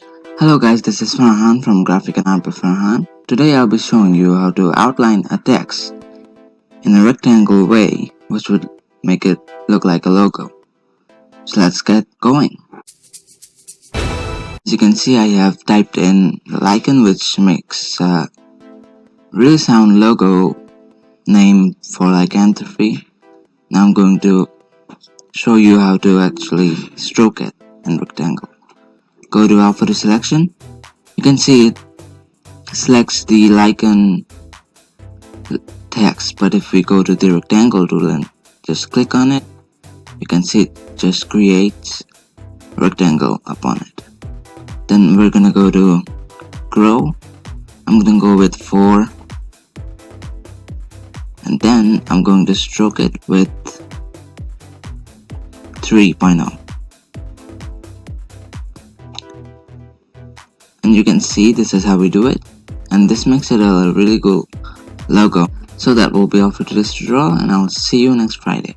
Hello guys, this is Farhan from Graphic and Art by Farhan. Today I'll be showing you how to outline a text in a rectangle way, which would make it look like a logo. So let's get going. As you can see, I have typed in the icon, which makes a really sound logo name for lycanthropy. Now I'm going to show you how to actually stroke it in rectangle. Go to Alpha to Selection. You can see it selects the lichen text, but if we go to the rectangle tool and just click on it, you can see it just creates a rectangle upon it. Then we're gonna go to grow. I'm gonna go with 4, and then I'm going to stroke it with 3.0. And you can see this is how we do it, and this makes it a really good logo. So that will be all for today's tutorial, and I'll see you next Friday.